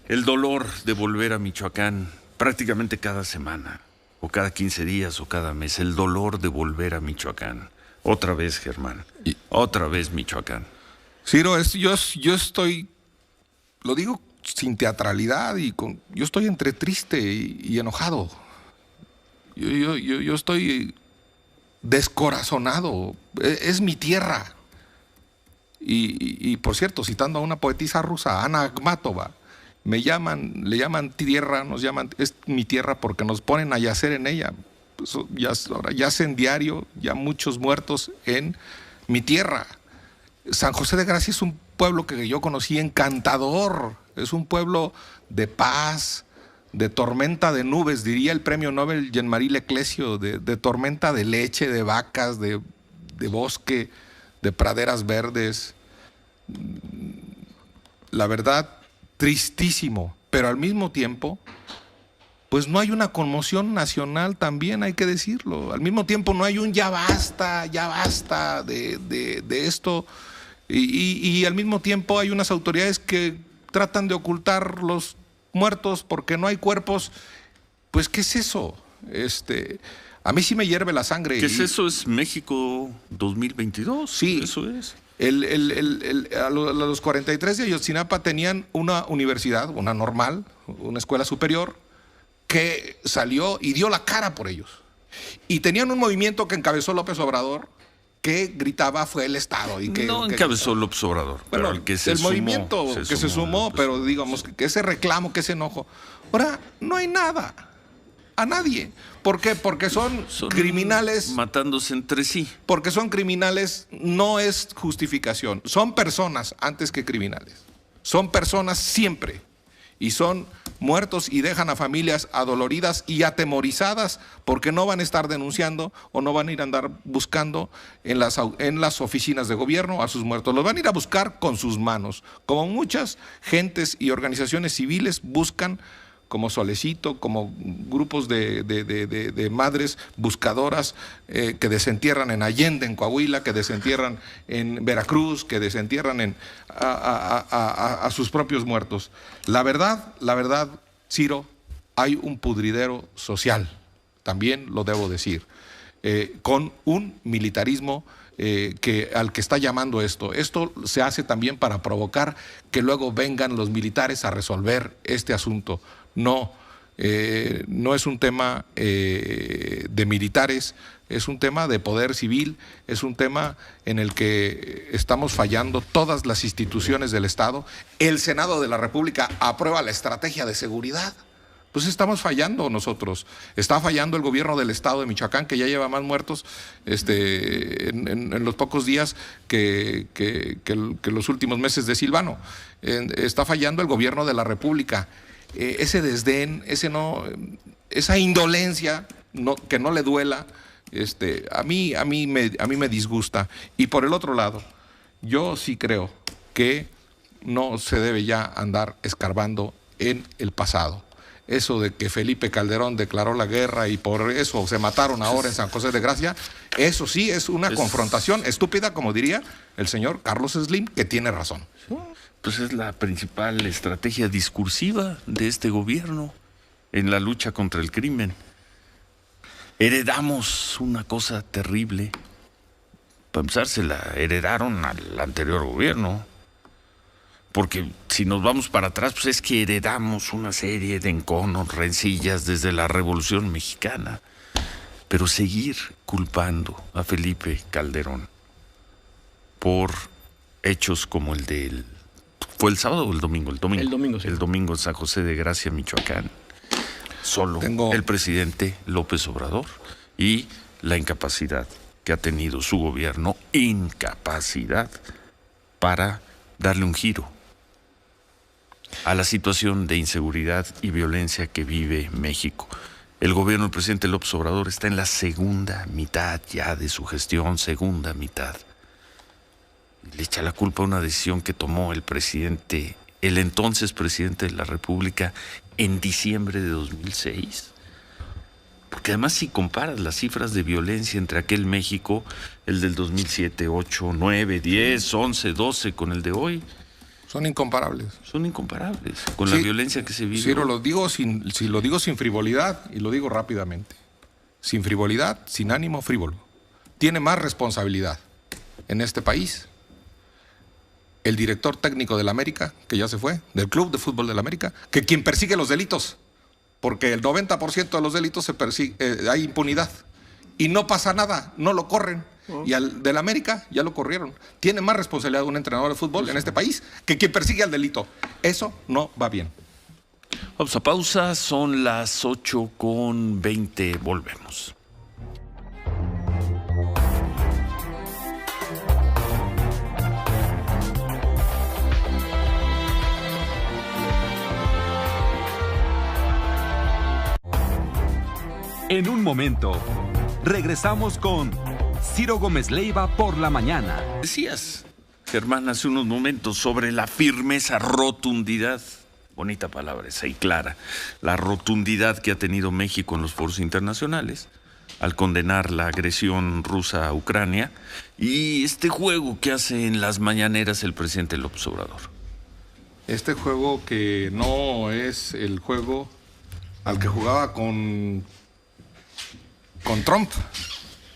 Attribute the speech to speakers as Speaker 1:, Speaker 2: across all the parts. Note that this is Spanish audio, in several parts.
Speaker 1: El dolor de volver a Michoacán prácticamente cada semana, o cada 15 días, o cada mes. El dolor de volver a Michoacán. Otra vez, Germán. Otra vez Michoacán.
Speaker 2: Ciro, yo estoy, lo digo sin teatralidad, yo estoy entre triste y enojado. Yo estoy descorazonado. Es mi tierra. Y por cierto, citando a una poetisa rusa, Ana Akhmatova, le llaman tierra, es mi tierra porque nos ponen a yacer en ella. Pues ahora yacen diario, ya muchos muertos en mi tierra. San José de Gracia es un pueblo que yo conocí encantador, es un pueblo de paz, de tormenta de nubes, diría el premio Nobel Jean-Marie Leclésio, de tormenta de leche, de vacas, de bosque, de praderas verdes. La verdad, tristísimo, pero al mismo tiempo, pues no hay una conmoción nacional también, hay que decirlo. Al mismo tiempo no hay un ya basta de esto. Y al mismo tiempo hay unas autoridades que tratan de ocultar los muertos porque no hay cuerpos. Pues, ¿qué es eso? A mí sí me hierve la sangre.
Speaker 1: ¿Qué es eso? ¿Es México 2022?
Speaker 2: Sí.
Speaker 1: Eso es.
Speaker 2: A los 43 de Ayotzinapa tenían una universidad, una normal, una escuela superior, que salió y dio la cara por ellos. Y tenían un movimiento que encabezó López Obrador, que gritaba fue el Estado.
Speaker 1: No encabezó López Obrador,
Speaker 2: bueno,
Speaker 1: pero el que se
Speaker 2: el
Speaker 1: sumó,
Speaker 2: movimiento que se sumó, pero digamos que ese reclamo, que ese enojo. Ahora, no hay nada, a nadie. ¿Por qué? Porque son criminales.
Speaker 1: Matándose entre sí.
Speaker 2: Porque son criminales, no es justificación. Son personas antes que criminales. Son personas siempre. Y son muertos y dejan a familias adoloridas y atemorizadas porque no van a estar denunciando o no van a ir a andar buscando en las oficinas de gobierno a sus muertos. Los van a ir a buscar con sus manos, como muchas gentes y organizaciones civiles buscan, como Solecito, como grupos de madres buscadoras que desentierran en Allende, en Coahuila, que desentierran en Veracruz, que desentierran a sus propios muertos. La verdad, Ciro, hay un pudridero social, también lo debo decir, con un militarismo al que está llamando esto. Esto se hace también para provocar que luego vengan los militares a resolver este asunto. No es un tema de militares, es un tema de poder civil, es un tema en el que estamos fallando todas las instituciones del Estado. El Senado de la República aprueba la estrategia de seguridad. Pues estamos fallando nosotros. Está fallando el gobierno del Estado de Michoacán, que ya lleva más muertos en los pocos días que los últimos meses de Silvano. Está fallando el gobierno de la República. Ese desdén, esa indolencia, que no le duela, a mí me disgusta. Y por el otro lado, yo sí creo que no se debe ya andar escarbando en el pasado. Eso de que Felipe Calderón declaró la guerra y por eso se mataron ahora en San José de Gracia, eso sí es una confrontación estúpida, como diría el señor Carlos Slim, que tiene razón.
Speaker 1: Pues es la principal estrategia discursiva de este gobierno en la lucha contra el crimen. Heredamos una cosa terrible. Para empezar, se la heredaron al anterior gobierno. Porque si nos vamos para atrás, pues es que heredamos una serie de enconos, rencillas desde la Revolución Mexicana. Pero seguir culpando a Felipe Calderón por hechos como el del... ¿Fue el sábado o el domingo? El domingo, sí. El domingo en San José de Gracia, Michoacán. Solo el presidente López Obrador y la incapacidad que ha tenido su gobierno, incapacidad para darle un giro a la situación de inseguridad y violencia que vive México. El gobierno del presidente López Obrador está en la segunda mitad ya de su gestión, segunda mitad. Le echa la culpa a una decisión que tomó el entonces presidente de la República en diciembre de 2006. Porque además, si comparas las cifras de violencia entre aquel México, el del 2007, 8, 9, 10, 11, 12, con el de hoy,
Speaker 2: Son incomparables.
Speaker 1: Son incomparables con la violencia que se vive.
Speaker 2: Sí, lo digo sin frivolidad y lo digo rápidamente. Sin frivolidad, sin ánimo frívolo. Tiene más responsabilidad en este país el director técnico del América, que ya se fue, del Club de Fútbol del América, que quien persigue los delitos. Porque el 90% de los delitos se persigue, hay impunidad. Y no pasa nada, no lo corren. Y al del América ya lo corrieron. Tiene más responsabilidad un entrenador de fútbol en este país que quien persigue al delito. Eso no va bien.
Speaker 1: Vamos a pausa, son las 8:20, volvemos.
Speaker 3: En un momento, regresamos con Ciro Gómez Leiva por la mañana.
Speaker 1: Decías, Germán, hace unos momentos sobre la firmeza, rotundidad, bonita palabra esa y clara, la rotundidad que ha tenido México en los foros internacionales al condenar la agresión rusa a Ucrania y este juego que hace en las mañaneras el presidente López Obrador.
Speaker 2: Este juego que no es el juego al que jugaba con Trump.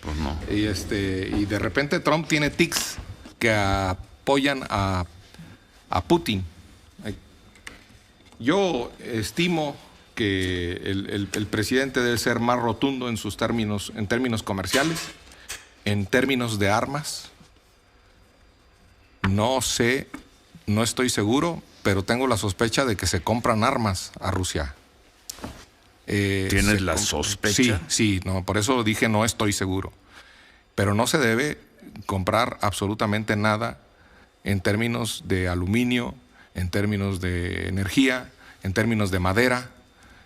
Speaker 1: Pues no.
Speaker 2: Y de repente Trump tiene tics que apoyan a Putin. Yo estimo que el presidente debe ser más rotundo en sus términos, en términos comerciales, en términos de armas. No sé, no estoy seguro, pero tengo la sospecha de que se compran armas a Rusia.
Speaker 1: ¿Tienes la sospecha?
Speaker 2: Sí, no, por eso dije no estoy seguro. Pero no se debe comprar absolutamente nada en términos de aluminio, en términos de energía, en términos de madera,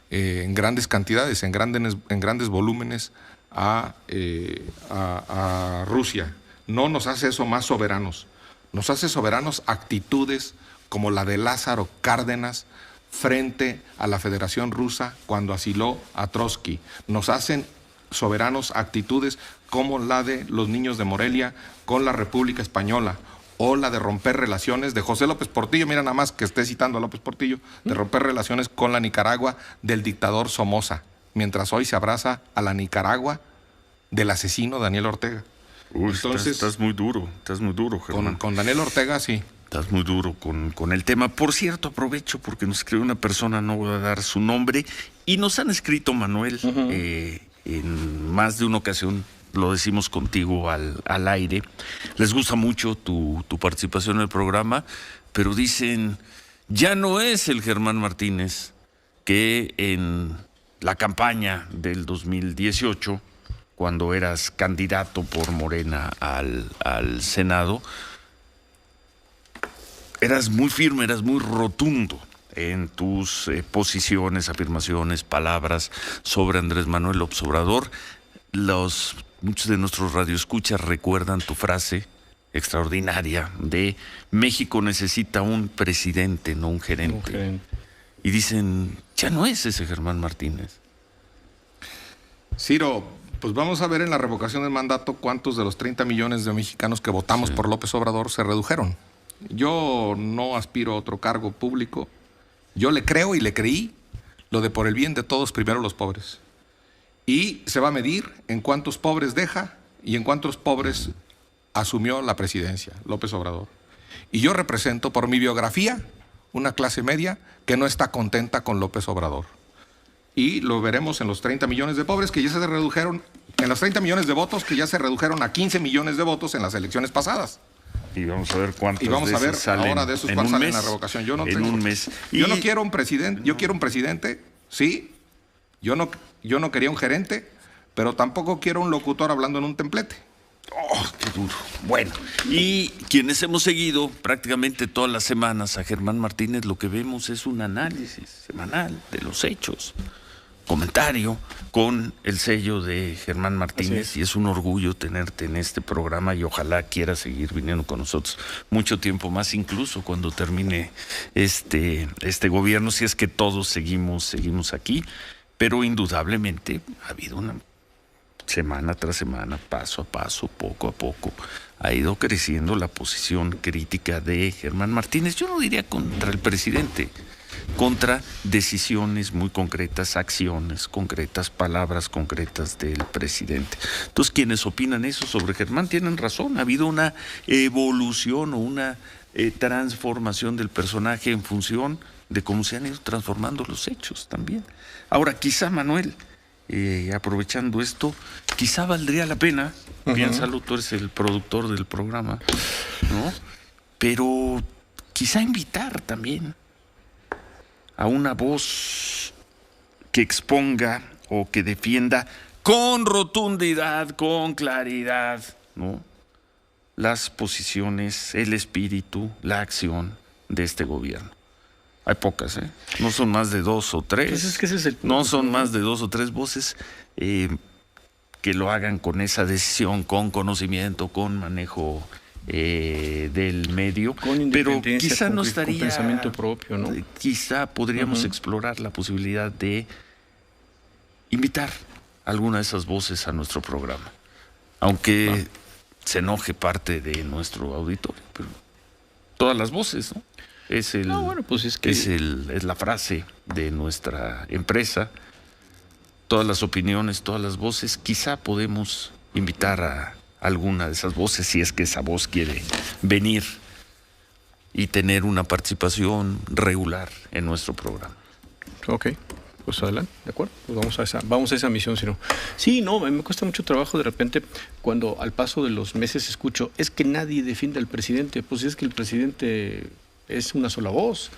Speaker 2: en grandes cantidades, en grandes volúmenes a Rusia. No nos hace eso más soberanos. Nos hace soberanos actitudes como la de Lázaro Cárdenas frente a la Federación Rusa cuando asiló a Trotsky. Nos hacen soberanos actitudes como la de los niños de Morelia con la República Española o la de romper relaciones de José López Portillo, mira nada más que esté citando a López Portillo, de romper relaciones con la Nicaragua del dictador Somoza, mientras hoy se abraza a la Nicaragua del asesino Daniel Ortega.
Speaker 1: Uy, entonces, estás muy duro, Germán.
Speaker 2: Con Daniel Ortega, sí.
Speaker 1: Estás muy duro con el tema. Por cierto, aprovecho porque nos escribió una persona, no voy a dar su nombre, y nos han escrito, Manuel, en más de una ocasión, lo decimos contigo al aire. Les gusta mucho tu participación en el programa, pero dicen, ya no es el Germán Martínez que en la campaña del 2018, cuando eras candidato por Morena al Senado, eras muy firme, eras muy rotundo en tus posiciones, afirmaciones, palabras sobre Andrés Manuel López Obrador. Muchos de nuestros radioescuchas recuerdan tu frase extraordinaria de México necesita un presidente, no un gerente. Y dicen, ya no es ese Germán Martínez.
Speaker 2: Ciro, pues vamos a ver en la revocación del mandato cuántos de los 30 millones de mexicanos que votamos por López Obrador se redujeron. Yo no aspiro a otro cargo público. Yo le creo y le creí lo de por el bien de todos, primero los pobres. Y se va a medir en cuántos pobres deja y en cuántos pobres asumió la presidencia, López Obrador. Y yo represento por mi biografía una clase media que no está contenta con López Obrador. Y lo veremos en los 30 millones de pobres que ya se redujeron, en los 30 millones de votos que ya se redujeron a 15 millones de votos en las elecciones pasadas.
Speaker 1: Y vamos a ver cuántos
Speaker 2: y vamos
Speaker 1: de
Speaker 2: a ver
Speaker 1: salen
Speaker 2: ahora de esos cuántos salen en la revocación. Yo no tengo,
Speaker 1: un mes.
Speaker 2: Yo no quiero un presidente, yo quiero un presidente, sí. Yo no quería un gerente, pero tampoco quiero un locutor hablando en un templete.
Speaker 1: ¡Oh, qué duro! Bueno, y quienes hemos seguido prácticamente todas las semanas a Germán Martínez, lo que vemos es un análisis semanal de los hechos, comentario con el sello de Germán Martínez, y es un orgullo tenerte en este programa y ojalá quieras seguir viniendo con nosotros mucho tiempo más, incluso cuando termine este gobierno, si es que todos seguimos aquí, pero indudablemente ha habido semana tras semana, paso a paso, poco a poco, ha ido creciendo la posición crítica de Germán Martínez. Yo no diría contra el presidente, contra decisiones muy concretas, acciones concretas, palabras concretas del presidente. Entonces, quienes opinan eso sobre Germán tienen razón. Ha habido una evolución o una transformación del personaje en función de cómo se han ido transformando los hechos también. Ahora, quizá, Manuel, aprovechando esto, quizá valdría la pena, piénsalo, tú eres el productor del programa, ¿no? Pero quizá invitar también a una voz que exponga o que defienda con rotundidad, con claridad, ¿no?, las posiciones, el espíritu, la acción de este gobierno. Hay pocas, ¿eh? No son más de 2 o 3.
Speaker 4: Pues es que ese es el punto.
Speaker 1: No son más de 2 o 3 voces que lo hagan con esa decisión, con conocimiento, con manejo del medio,
Speaker 4: con
Speaker 1: pero quizá no estaría,
Speaker 4: con pensamiento propio, ¿no?
Speaker 1: Quizá podríamos explorar la posibilidad de invitar alguna de esas voces a nuestro programa, aunque se enoje parte de nuestro auditorio, pero todas las voces, ¿no? Es la frase de nuestra empresa. Todas las opiniones, todas las voces, quizá podemos invitar a alguna de esas voces, si es que esa voz quiere venir y tener una participación regular en nuestro programa.
Speaker 4: Ok, pues adelante, ¿de acuerdo? Pues vamos a esa misión, si no. Sí, no, me cuesta mucho trabajo de repente cuando al paso de los meses escucho, es que nadie defiende al presidente. Pues es que el presidente es una sola voz.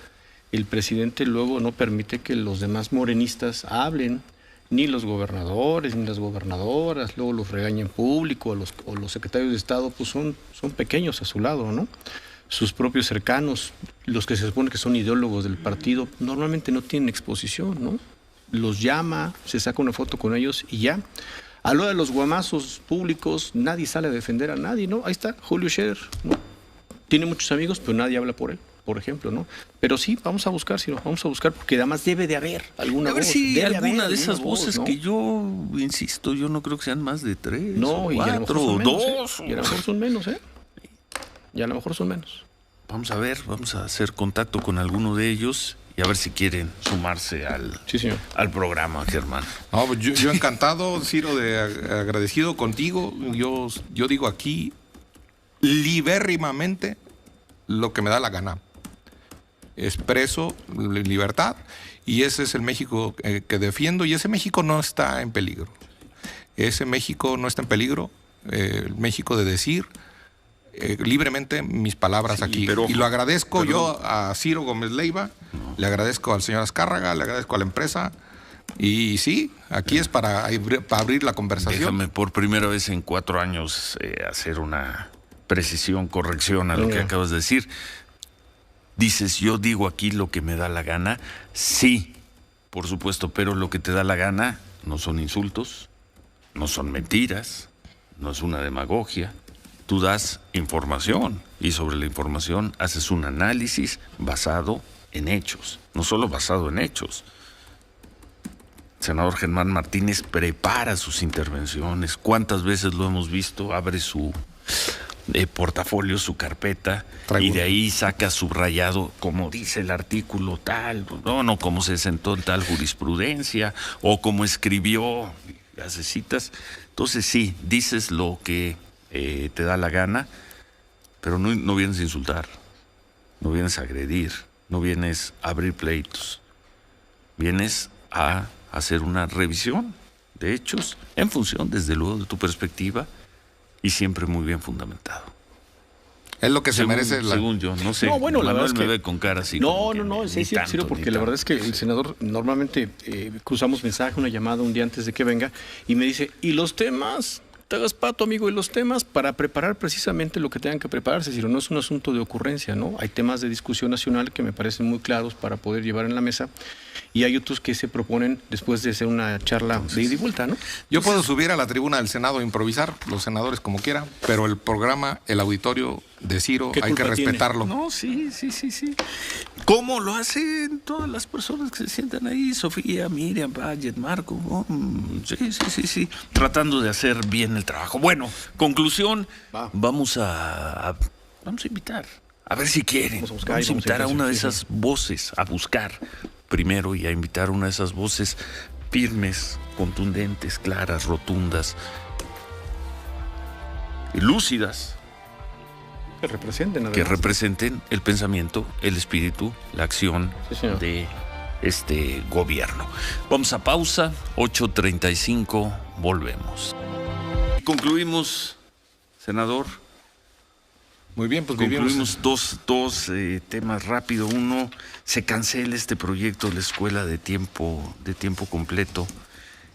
Speaker 4: El presidente luego no permite que los demás morenistas hablen, ni los gobernadores, ni las gobernadoras, luego los regaña en público, o los secretarios de Estado, pues son pequeños a su lado, ¿no? Sus propios cercanos, los que se supone que son ideólogos del partido, normalmente no tienen exposición, ¿no? Los llama, se saca una foto con ellos y ya. A lo de los guamazos públicos, nadie sale a defender a nadie, ¿no? Ahí está, Julio Scherer, ¿no? Tiene muchos amigos, pero nadie habla por él, por ejemplo, ¿no? Pero sí, vamos a buscar, porque además debe de haber alguna voz.
Speaker 1: A ver si
Speaker 4: debe
Speaker 1: alguna
Speaker 4: haber
Speaker 1: de esas
Speaker 4: voz,
Speaker 1: voces,
Speaker 4: ¿no?
Speaker 1: que yo insisto, yo no creo que sean más de 3,
Speaker 4: no,
Speaker 1: o
Speaker 4: y
Speaker 1: 4,
Speaker 4: a lo mejor son menos,
Speaker 1: 2.
Speaker 4: Y a lo mejor son menos, ¿eh? Y a lo mejor son menos.
Speaker 1: Vamos a ver, vamos a hacer contacto con alguno de ellos y a ver si quieren sumarse al programa, Germán.
Speaker 2: No, pues yo encantado, Ciro, agradecido contigo. Yo digo aquí libérrimamente lo que me da la gana. Expreso libertad y ese es el México que defiendo, y ese México no está en peligro. Ese México no está en peligro, el México de decir libremente mis palabras aquí. Y lo agradezco yo a Ciro Gómez Leiva, le agradezco al señor Azcárraga, le agradezco a la empresa. Y sí, aquí es para abrir la conversación.
Speaker 1: Déjame por primera vez en 4 años hacer una precisión, corrección a lo que acabas de decir. Dices, yo digo aquí lo que me da la gana. Sí, por supuesto, pero lo que te da la gana no son insultos, no son mentiras, no es una demagogia. Tú das información y sobre la información haces un análisis basado en hechos, no solo basado en hechos. El senador Germán Martínez prepara sus intervenciones. ¿Cuántas veces lo hemos visto? Abre su portafolio, su carpeta, y de ahí saca subrayado, como dice el artículo tal, no, como se sentó en tal jurisprudencia, o como escribió, hace citas. Entonces sí, dices lo que te da la gana, pero no vienes a insultar, no vienes a agredir, no vienes a abrir pleitos, vienes a hacer una revisión de hechos en función, desde luego, de tu perspectiva, y siempre muy bien fundamentado.
Speaker 2: Es lo que se merece
Speaker 1: según yo, no sé.
Speaker 4: No, bueno, la verdad es que
Speaker 1: me ve con cara así.
Speaker 4: No, sí, Ciro, porque la verdad es que el senador normalmente cruzamos mensaje, una llamada un día antes de que venga, y me dice, ¿y los temas? Te hagas pato, amigo, y los temas para preparar precisamente lo que tengan que prepararse, Ciro, no es un asunto de ocurrencia, ¿no? Hay temas de discusión nacional que me parecen muy claros para poder llevar en la mesa. y hay otros que se proponen después de hacer una charla de ida y vuelta, ¿no?
Speaker 2: Yo puedo subir a la tribuna del Senado a improvisar, los senadores como quieran, pero el programa, el auditorio de Ciro, hay que respetarlo.
Speaker 1: No, sí. ¿Cómo lo hacen todas las personas que se sientan ahí? Sofía, Miriam, Padgett, Marco. Sí. Tratando de hacer bien el trabajo. Bueno, conclusión, vamos a invitar. A ver si quieren. Vamos a invitar a una de esas voces, a buscar primero y a invitar a una de esas voces firmes, contundentes, claras, rotundas y lúcidas. Que representen el pensamiento, el espíritu, la acción de este gobierno. Vamos a pausa, 8:35, volvemos. Concluimos, senador.
Speaker 2: Muy bien, pues
Speaker 1: concluimos dos temas rápido. Uno, se cancela este proyecto de la escuela de tiempo completo.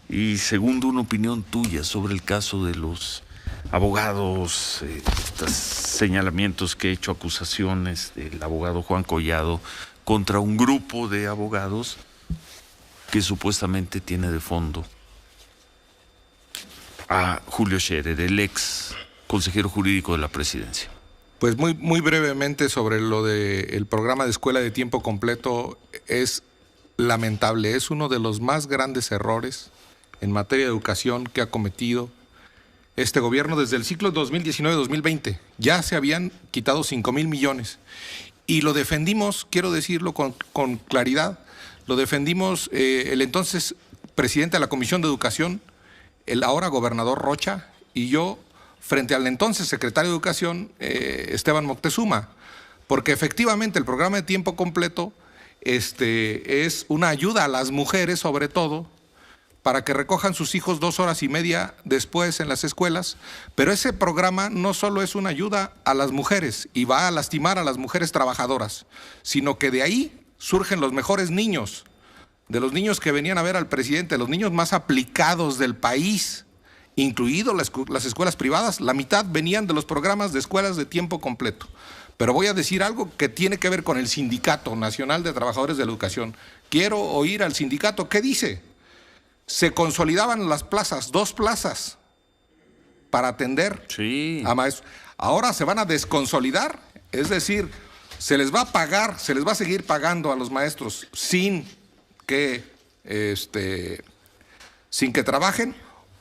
Speaker 1: Y segundo, una opinión tuya sobre el caso de los abogados, estos señalamientos que he hecho, acusaciones del abogado Juan Collado contra un grupo de abogados que supuestamente tiene de fondo a Julio Scherer, el ex consejero jurídico de la presidencia.
Speaker 2: Pues muy brevemente sobre lo del programa de escuela de tiempo completo, es lamentable, es uno de los más grandes errores en materia de educación que ha cometido este gobierno desde el ciclo 2019-2020. Ya se habían quitado 5,000 millones y lo defendimos, quiero decirlo con claridad, lo defendimos el entonces presidente de la Comisión de Educación, el ahora gobernador Rocha, y yo frente al entonces secretario de Educación, Esteban Moctezuma, porque efectivamente el programa de tiempo completo es una ayuda a las mujeres, sobre todo, para que recojan sus hijos 2 horas y media después en las escuelas, pero ese programa no solo es una ayuda a las mujeres y va a lastimar a las mujeres trabajadoras, sino que de ahí surgen los mejores niños, de los niños que venían a ver al presidente, los niños más aplicados del país, incluido las escuelas privadas, la mitad venían de los programas de escuelas de tiempo completo. Pero voy a decir algo que tiene que ver con el Sindicato Nacional de Trabajadores de la Educación. Quiero oír al sindicato, ¿qué dice? Se consolidaban las plazas, 2 plazas para atender a maestros. Ahora se van a desconsolidar, es decir, se les va a pagar, se les va a seguir pagando a los maestros sin que trabajen,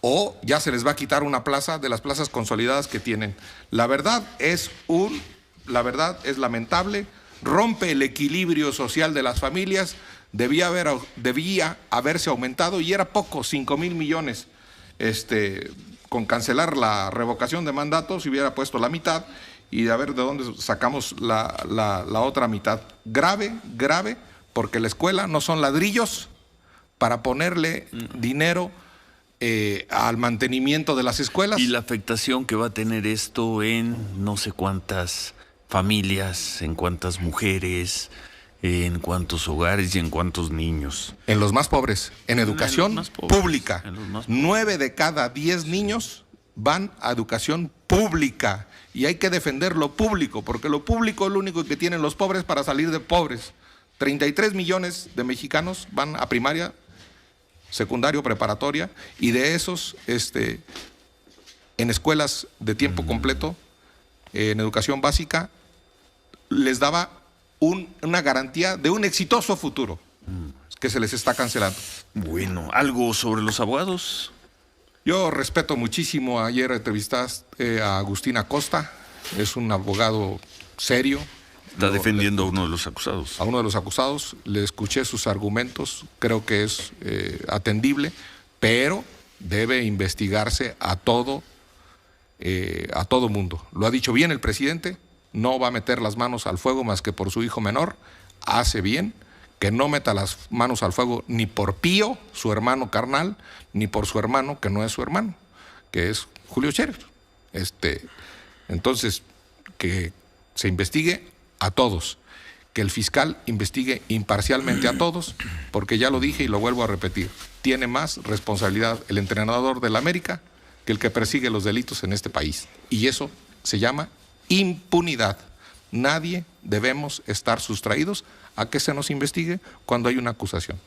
Speaker 2: o ya se les va a quitar una plaza de las plazas consolidadas que tienen. La verdad es lamentable, rompe el equilibrio social de las familias. Debía haberse aumentado y era poco, 5,000 millones. Con cancelar la revocación de mandatos, si hubiera puesto la mitad y a ver de dónde sacamos la otra mitad. Grave, porque la escuela no son ladrillos para ponerle dinero al mantenimiento de las escuelas.
Speaker 1: Y la afectación que va a tener esto en no sé cuántas familias, en cuántas mujeres, en cuántos hogares y en cuántos niños.
Speaker 2: En los más pobres, en educación pública. 9 de cada 10 niños van a educación pública. Y hay que defender lo público, porque lo público es lo único que tienen los pobres para salir de pobres. 33 millones de mexicanos van a primaria, secundario, preparatoria, y de esos en escuelas de tiempo completo, en educación básica, les daba una garantía de un exitoso futuro que se les está cancelando.
Speaker 1: Bueno, ¿algo sobre los abogados?
Speaker 2: Yo respeto muchísimo, ayer entrevistaste a Agustín Acosta, es un abogado serio.
Speaker 1: Está defendiendo a uno de los acusados.
Speaker 2: A uno de los acusados, le escuché sus argumentos, creo que es atendible, pero debe investigarse a todo mundo. Lo ha dicho bien el presidente, no va a meter las manos al fuego más que por su hijo menor, hace bien que no meta las manos al fuego ni por Pío, su hermano carnal, ni por su hermano, que no es su hermano, que es Julio Scherer. Entonces, que se investigue a todos, que el fiscal investigue imparcialmente a todos, porque ya lo dije y lo vuelvo a repetir, tiene más responsabilidad el entrenador del América que el que persigue los delitos en este país. Y eso se llama impunidad. Nadie debemos estar sustraídos a que se nos investigue cuando hay una acusación.